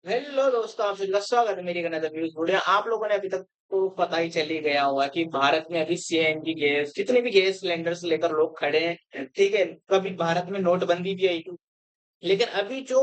Hello दोस्तों, आप सभी का स्वागत है मेरी एक नज़र न्यूज़ वीडियो। आप लोगों ने अभी तक तो पता ही चल ही गया होगा कि भारत में अभी सीएनजी गैस जितने भी गैस सिलेंडर्स लेकर लोग खड़े हैं, ठीक है? कभी भारत में नोटबंदी भी आई थी, लेकिन अभी जो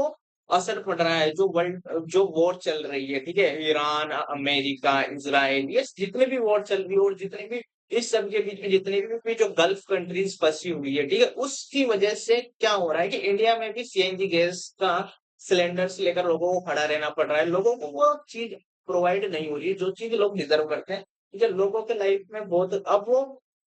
असर पड़ रहा है, जो वॉर चल रही है, ठीक है? ईरान, अमेरिका, इज़राइल, ये जितने भी वॉर चल रही है और जितने भी इस सब के बीच में जितनी भी जो गल्फ कंट्रीज फंसी हुई है, ठीक है? उसकी वजह से क्या हो रहा है कि इंडिया में भी सीएनजी गैस का सिलेंडर्स लेकर लोगों को खड़ा रहना पड़ रहा है। लोगों को वो चीज़ प्रोवाइड नहीं हो रही है, जो चीज़ लोग डिज़र्व करते हैं। ठीक है? लोगों के लाइफ में बहुत अब वो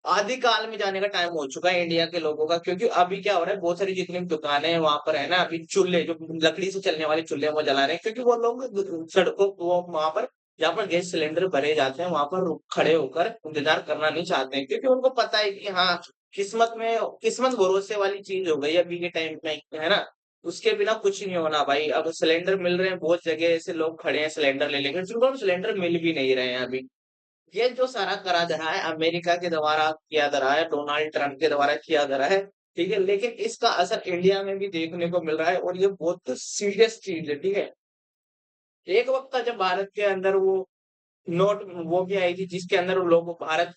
आदिकाल में जाने का टाइम हो चुका है इंडिया के लोगों का, क्योंकि अभी क्या हो रहा है, बहुत सारी जितनी भी दुकानें हैं वहां पर है ना, अभी चूल्हे जो लकड़ी से चलने वाले चूल्हे वो जला रहे हैं, क्योंकि वो लोग सड़कों वो वहां पर जहाँ पर गैस सिलेंडर भरे जाते हैं वहां पर खड़े होकर इंतजार करना नहीं चाहते हैं, क्योंकि उनको पता है कि हाँ, किस्मत भरोसे वाली चीज हो गई है अभी के टाइम में, है ना? उसके बिना कुछ नहीं होना भाई। अब सिलेंडर मिल रहे हैं, बहुत जगह ऐसे लोग खड़े हैं सिलेंडर ले लेकर, जिनको सिलेंडर मिल भी नहीं रहे हैं अभी। ये जो सारा करा जा रहा है अमेरिका के द्वारा किया जा रहा है, डोनाल्ड ट्रंप के द्वारा किया जा रहा है, ठीक है? लेकिन इसका असर इंडिया में भी देखने को मिल रहा है और ये बहुत सीरियस चीज है, ठीक है? एक वक्त था जब भारत के अंदर वो नोट वो भी आई थी, जिसके अंदर लोग भारत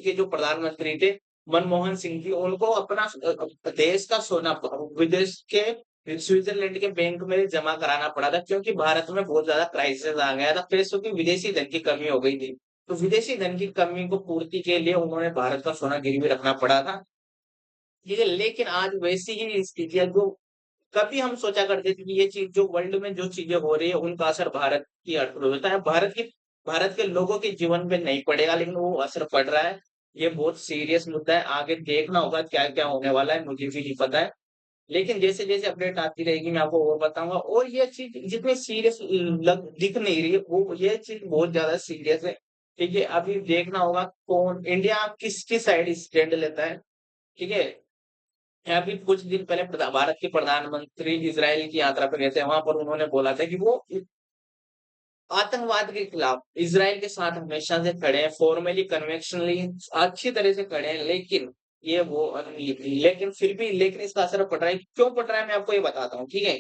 के जो प्रधानमंत्री थे मनमोहन सिंह जी, उनको अपना देश का सोना विदेश के स्विट्जरलैंड के बैंक में जमा कराना पड़ा था, क्योंकि भारत में बहुत ज्यादा क्राइसिस आ गया था पैसों की, विदेशी धन की कमी हो गई थी। तो विदेशी धन की कमी को पूर्ति के लिए उन्होंने भारत का सोना गिरवी रखना पड़ा था, ठीक है? लेकिन आज वैसी ही स्थिति है जो कभी हम सोचा करते थे कि ये चीज जो वर्ल्ड में जो चीजें हो रही है उनका असर भारत की अर्थव्यवस्था है, भारत के लोगों के जीवन पे नहीं पड़ेगा, लेकिन वो असर पड़ रहा है। ये बहुत सीरियस मुद्दा है, आगे देखना होगा क्या क्या होने वाला है, मुझे भी नहीं पता है। लेकिन जैसे जैसे अपडेट आती रहेगी मैं आपको और बताऊंगा। और ये चीज जितनी सीरियस लग दिख नहीं रही है, वो ये चीज बहुत ज्यादा सीरियस है, ठीक है? अभी देखना होगा कौन इंडिया किसकी साइड स्टैंड लेता है, ठीक है? अभी कुछ दिन पहले भारत के प्रधानमंत्री इजराइल की यात्रा पर गए थे, वहां पर उन्होंने बोला था कि वो आतंकवाद के खिलाफ इजराइल के साथ हमेशा से खड़े हैं, फॉर्मली कन्वेंशनली अच्छी तरह से खड़े हैं, लेकिन ये वो लेकिन फिर भी लेकिन इसका असर पड़ रहा है। क्यों पड़ रहा है मैं आपको ये बताता हूँ, ठीक है?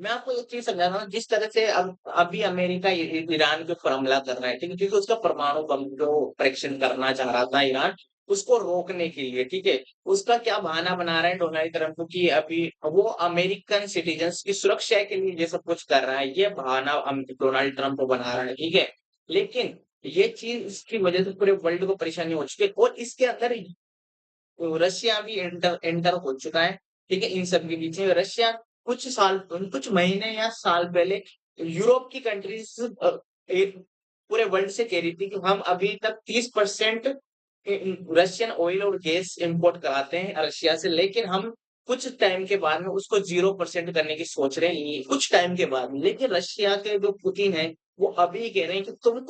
मैं आपको एक चीज समझाता हूँ, जिस तरह से अब अभी अमेरिका ईरान के ऊपर हमला कर रहा है, ठीक है? क्योंकि उसका परमाणु बम जो परीक्षण करना चाह रहा था ईरान, उसको रोकने के लिए, ठीक है? उसका क्या बहाना बना रहा है डोनाल्ड ट्रंप की, अभी वो अमेरिकन सिटीजन्स की सुरक्षा के लिए ये सब कुछ कर रहा है, ये बहाना डोनाल्ड ट्रंप बना रहा है, ठीक है? लेकिन ये चीज इसकी वजह से पूरे वर्ल्ड को परेशानी हो चुकी है, और इसके अंदर रशिया भी एंटर एंटर हो चुका है, ठीक है? इन सब के बीच में रशिया कुछ महीने या साल पहले यूरोप की कंट्रीज पूरे वर्ल्ड से कह रही थी कि हम अभी तक 30% रशियन ऑयल और गैस इंपोर्ट कराते हैं रशिया से, लेकिन हम कुछ टाइम के बाद में उसको 0% करने की सोच रहे हैं, कुछ टाइम के बाद में। लेकिन रशिया के जो पुतिन है, वो अभी कह रहे हैं कि तुम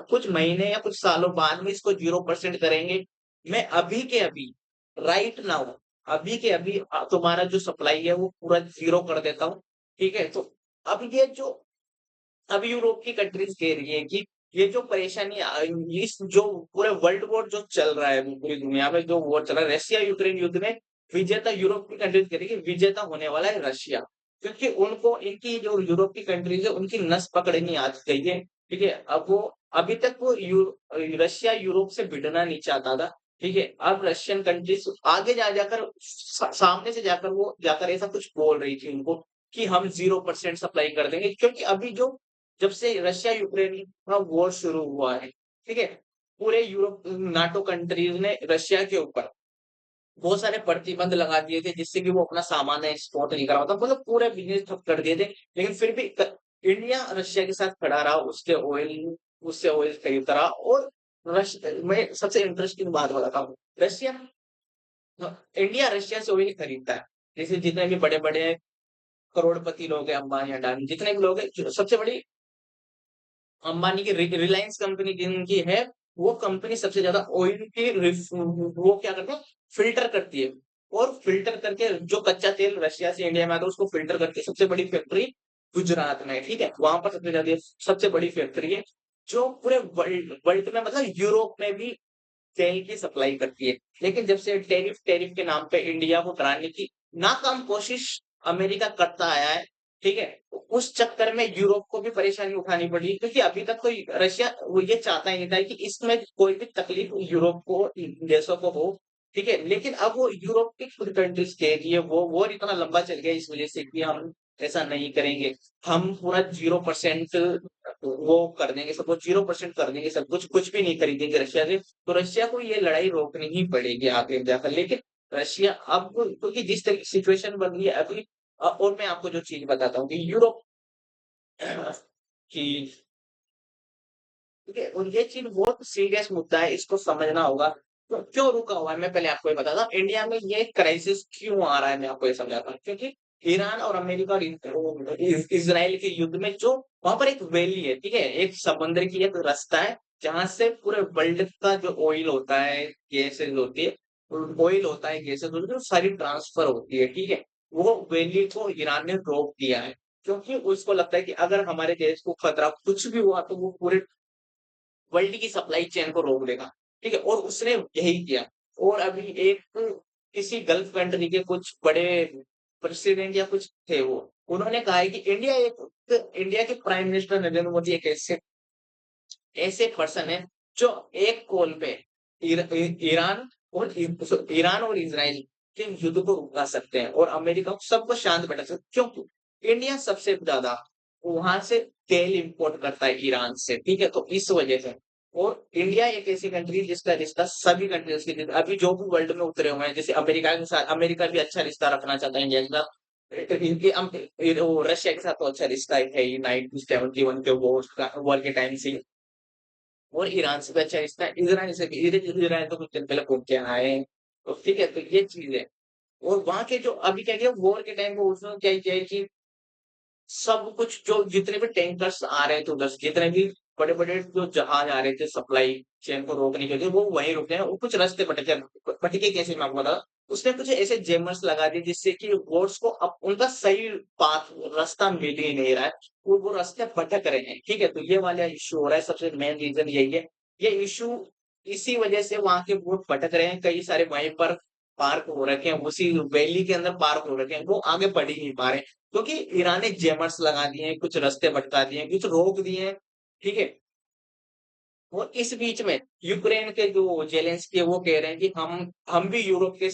कुछ महीने या कुछ सालों बाद में इसको 0% करेंगे। मैं अभी के अभी राइट नाउ अभी के अभी तुम्हारा जो सप्लाई है वो पूरा जीरो कर देता हूँ, ठीक है? तो अब ये जो अब यूरोप की कंट्रीज कह रही है कि ये जो परेशानी इस जो पूरे वर्ल्ड वॉर जो चल रहा है, पूरी दुनिया में जो वॉर चल रहा है रशिया यूक्रेन युद्ध में, विजेता यूरोप की कंट्रीज कह रही है कि विजेता होने वाला है रशिया, क्योंकि उनको इनकी जो यूरोप की कंट्रीज है उनकी नस पकड़नी आ गई है, ठीक है? अब वो अभी तक वो रशिया यूरोप से भिड़ना नहीं चाहता था, ठीक है? अब रशियन कंट्रीज आगे जाकर सामने से जाकर वो जाकर ऐसा कुछ बोल रही थी उनको कि हम 0% सप्लाई कर देंगे, क्योंकि अभी जो जब से रशिया यूक्रेन का वॉर शुरू हुआ है, ठीक है? पूरे यूरोप नाटो कंट्रीज ने रशिया के ऊपर बहुत सारे प्रतिबंध लगा दिए थे, जिससे कि वो अपना सामान एक्सपोर्ट नहीं करा पाता, मतलब पूरे बिजनेस ठप कर दिए थे। लेकिन फिर भी इंडिया रशिया के साथ खड़ा रहा, उससे ऑयल खरीदता रहा। और मैं सबसे इंटरेस्टिंग बात बताता हूँ, रशिया इंडिया रशिया से ऑयल खरीदता है। जैसे जितने भी बड़े बड़े करोड़पति लोग हैं, अंबानी अडानी जितने भी लोग हैं, सबसे बड़ी अंबानी की रिलायंस कंपनी जिनकी है, वो कंपनी सबसे ज्यादा ऑयल की वो क्या करते हैं, फिल्टर करती है। और फिल्टर करके जो कच्चा तेल रशिया से इंडिया में आता है उसको फिल्टर करके सबसे बड़ी फैक्ट्री गुजरात में है, ठीक है? वहां पर सबसे बड़ी फैक्ट्री है, जो पूरे वर्ल्ड वर्ल्ड में मतलब यूरोप में भी तेल की सप्लाई करती है। लेकिन जब से टैरिफ टैरिफ के नाम पे इंडिया को डराने की नाकाम कोशिश अमेरिका करता आया है, ठीक है? उस चक्कर में यूरोप को भी परेशानी उठानी पड़ी क्योंकि अभी तक तो रशिया वो ये चाहता ही नहीं था कि इसमें कोई भी तकलीफ यूरोप को देशों को हो, ठीक है? लेकिन अब वो यूरोप की खुद कंट्रीज के लिए वो वॉर इतना लंबा चल गया इस वजह से कि हम ऐसा नहीं करेंगे। हम पूरा 0% वो कर देंगे, सब कुछ 0% कर देंगे, सब कुछ कुछ भी नहीं खरीदेंगे रशिया से। तो रशिया को ये लड़ाई रोकनी ही पड़ेगी आगे जाकर। लेकिन रशिया अब क्योंकि जिस तरह की सिचुएशन बन गई है अभी, और मैं आपको जो चीज बताता हूँ कि यूरोप कि ठीक है, और ये चीज बहुत सीरियस मुद्दा है, इसको समझना होगा। तो क्यों रुका हुआ है मैं पहले आपको ये बताता हूँ, इंडिया में ये क्राइसिस क्यों आ रहा है मैं आपको ये समझाता हूँ। क्योंकि ईरान और अमेरिका और इसराइल के युद्ध में जो वहां पर एक वैली है, ठीक है, एक समुद्र की एक रास्ता है जहां से पूरे वर्ल्ड का जो ऑयल होता है, गैसेज होती है, ऑयल होता है, गैसेज होती है, वो सारी ट्रांसफर होती है, ठीक है। वो वैली को ईरान ने रोक दिया है क्योंकि उसको लगता है कि अगर हमारे देश को खतरा कुछ भी हुआ तो वो पूरे वर्ल्ड की सप्लाई चेन को रोक देगा, ठीक है? और उसने यही किया। और अभी एक किसी गल्फ कंट्री के कुछ बड़े प्रेसिडेंट या कुछ थे वो, उन्होंने कहा है कि इंडिया के प्राइम मिनिस्टर नरेंद्र मोदी एक ऐसे ऐसे पर्सन है जो एक कॉल पे ईरान और ईरान और इसराइल के युद्ध को रुका सकते हैं और अमेरिका को सबको शांत बैठा सकते हैं। क्यों? इंडिया सबसे ज्यादा वहां से तेल इंपोर्ट करता है ईरान से, ठीक है? तो इस वजह से, और इंडिया एक ऐसी कंट्री जिसका रिश्ता सभी कंट्रीज के साथ अभी जो भी वर्ल्ड में उतरे हुए हैं, जैसे अमेरिका के साथ, अमेरिका भी अच्छा रिश्ता रखना चाहता है इंडिया के साथ। इनके रशिया के साथ तो अच्छा रिश्ता है ही, 1971 के वॉर के टाइम से। और ईरान से भी अच्छा रिश्ता है, इजराइल से भी। इजराइल तो कुछ दिन पहले घूम के आए हैं। तो ठीक है, तो ये चीज है। और वहां के जो अभी क्या किया वॉर के टाइम पे उसने क्या किया है कि सब कुछ जो जितने भी टैंकर्स आ रहे थे उधर से, जितने भी बड़े बड़े जो जहाज आ रहे थे सप्लाई चेन को रोकने के लिए, वो वहीं रुके हैं। वो कुछ रास्ते भटके भटके कैसे मैं आपको बता, उसने कुछ ऐसे जेमर्स लगा दिए जिससे कि बोट्स को अब उनका सही पाथ रास्ता मिल ही नहीं रहा है, वो रास्ते भटक रहे हैं, ठीक है? तो ये वाला इशू हो रहा है, सबसे मेन रीजन यही है। ये इशू इसी वजह से वहां के बोट भटक रहे हैं, कई सारे वहीं पर पार्क हो रखे हैं, उसी वैली के अंदर पार्क हो रखे हैं, वो आगे बढ़ ही नहीं पा रहे, क्योंकि ईरान ने जैमर्स लगा दिए हैं, कुछ रास्ते भटका दिए हैं, कुछ रोक दिए हैं, ठीक है? और इस बीच में यूक्रेन के जो जेलेंस्की है वो कह रहे हैं कि हम भी यूरोप के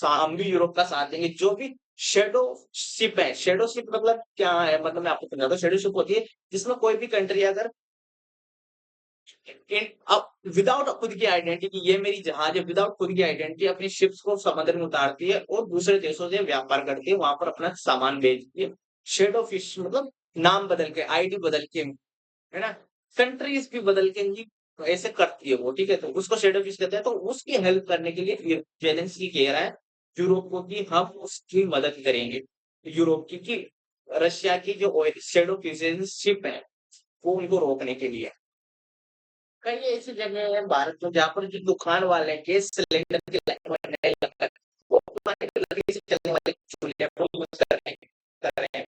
हम भी यूरोप का साथ देंगे, जो भी शेडो शिप है। शेडो शिप मतलब क्या है, मतलब मैं आपको समझाता हूँ। शेडो शिप होती है जिसमें कोई भी कंट्री अगर अब विदाउट खुद की आइडेंटिटी, ये मेरी जहाज है, विदाउट खुद की आइडेंटिटी अपनी शिप्स को समुद्र में उतारती है और दूसरे देशों से व्यापार करती है, वहां पर अपना सामान बेचती है। शेडो फिश मतलब नाम बदल के, आईडी बदल के, है ना? कंट्रीज भी बदल के ही ऐसे करती है वो, ठीक है? तो उसको शेडो फिश कहते हैं। तो उसकी हेल्प करने के लिए जेलेंस्की कह रहा है यूरोप को कि हम उसकी मदद करेंगे, यूरोप की, कि रशिया की जो शेडो फिश शिप है वो उनको रोकने के लिए। कई ऐसी जगह है भारत में जहाँ पर जो दुकान वाले हैं, गैस सिलेंडर की लाइन में नहीं लगता है, वो पुराने लकड़ी से चलने वाले चूल्हे को यूज कर रहे हैं।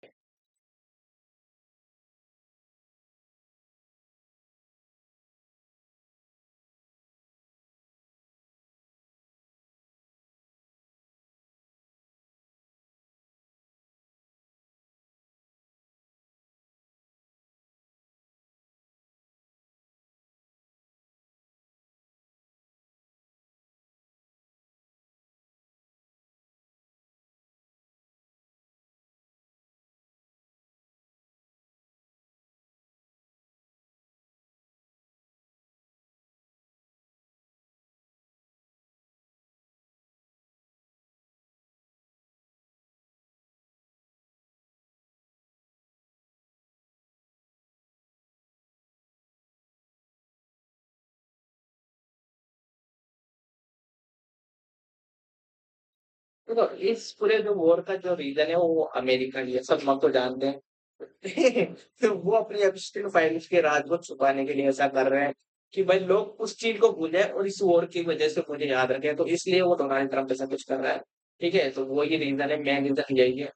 तो इस पूरे जो वॉर का जो रीजन है वो अमेरिका ही है, सब हम तो जानते हैं। तो वो अपनी एब्स्टिन फाइल्स के राज को छुपाने के लिए ऐसा कर रहे हैं कि भाई लोग उस चीज को भूलें और इस वॉर की वजह से मुझे याद रखें, तो इसलिए वो डोनाल्ड ट्रम्प ऐसा कुछ कर रहा है, ठीक है? तो वो ये रीजन है, मेन रीजन यही है।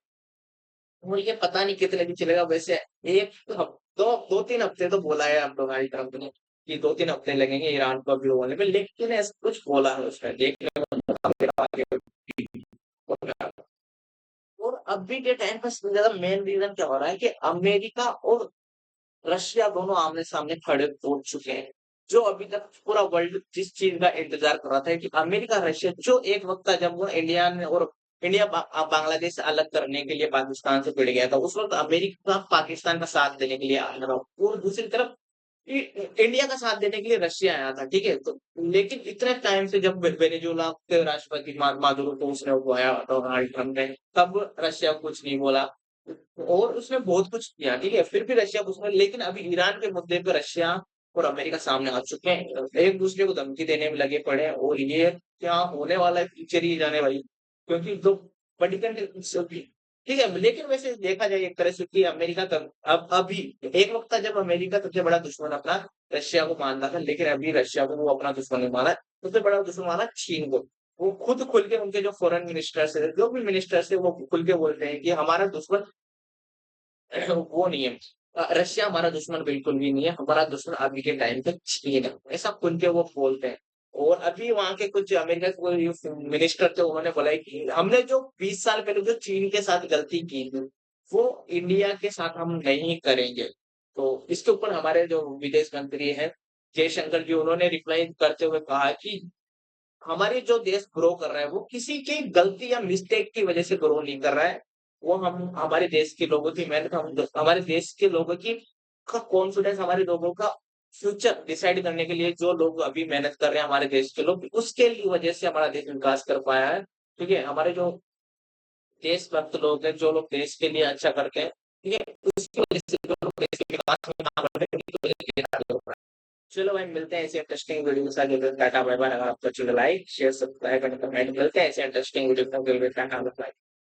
और ये पता नहीं कितने दिन चलेगा वैसे। एक दो दो तीन हफ्ते तो बोला है अब डोनाल्ड ट्रम्प ने कि 2-3 हफ्ते लगेंगे ईरान को अभी होने में, लेकिन ऐसा कुछ बोला है उसने, देखने को आगे। और अभी के टाइम पे सबसे ज्यादा मेन रीजन क्या हो रहा है कि अमेरिका और रशिया दोनों आमने-सामने खड़े हो चुके हैं। जो अभी तक पूरा वर्ल्ड जिस चीज़ का इंतज़ार कर रहा था कि अमेरिका, रशिया जो एक वक़्त था जब वो बांग्लादेश से अलग करने के लिए पाकिस्तान से भिड़ गया था। उस वक़्त अमेरिका पाकिस्तान का साथ देने के लिए आया था और दूसरी तरफ इ इंडिया का साथ देने के लिए रशिया आया था, ठीक है? तो लेकिन इतने टाइम से जब वेनेजुएला के राष्ट्रपति मादुरो को उसने उगवाया डोनाल्ड ट्रम्प ने, तब रशिया कुछ नहीं बोला। और उसने बहुत कुछ किया, ठीक है? फिर भी रशिया कुछ नहीं, लेकिन अभी ईरान के मुद्दे पे रशिया और अमेरिका सामने आ चुके हैं। एक-दूसरे को धमकी देने में लगे पड़े हैं और ये क्या होने वाला है फ्यूचर ही जाने भाई। क्योंकि जो बड़ी कंट्री सभी ठीक है, लेकिन वैसे देखा जाए एक तरह से कि अमेरिका तब अब अभी एक वक़्त था जब अमेरिका सबसे बड़ा दुश्मन अपना रशिया को मानता था, लेकिन अभी रशिया को वो अपना दुश्मन नहीं माना है। सबसे बड़ा दुश्मन माना चीन को। वो खुद खुल के उनके जो फॉरेन मिनिस्टर्स हैं, जो भी मिनिस्टर्स हैं, वो खुल के बोलते हैं कि हमारा दुश्मन वो नहीं है। रशिया हमारा दुश्मन बिल्कुल भी नहीं है, हमारा दुश्मन अभी के टाइम पे चीन है। ऐसा खुल के वो बोलते हैं। और अभी वहाँ के कुछ अमेरिका के कोई मिनिस्टर थे, उन्होंने बोला है कि हमने जो 20 साल पहले जो चीन के साथ गलती की थी, वो इंडिया के साथ हम नहीं करेंगे। तो इसके ऊपर हमारे जो विदेश मंत्री हैं, जयशंकर जी, उन्होंने रिप्लाई करते हुए कहा कि हमारे जो देश ग्रो कर रहा है, वो किसी की गलती या मिस्टेक की वजह से ग्रो नहीं कर रहा है। वो हम हमारे देश के लोगों की मेहनत, हम हमारे देश के लोगों की का कॉन्फिडेंस, हमारे लोगों का फ्यूचर डिसाइड करने के लिए जो लोग अभी मेहनत कर रहे हैं, हमारे देश के लोग, उसके लिए वजह से हमारा देश विकास कर पाया है। ठीक है? हमारे जो देशभक्त लोग हैं, जो लोग देश के लिए अच्छा करते हैं, ठीक है? उसकी वजह से जो लोग देश के विकास में काम कर रहे हैं, उनकी वजह से ये आगे हो रहा है। चलो भाई, मिलते हैं ऐसे इंटरेस्टिंग वीडियो के साथ। जब तक टाटा बाय बाय। अगर आपको अच्छा लगा, like share subscribe and comment. मिलते हैं ऐसे इंटरेस्टिंग वीडियो के साथ। टाटा बाय बाय।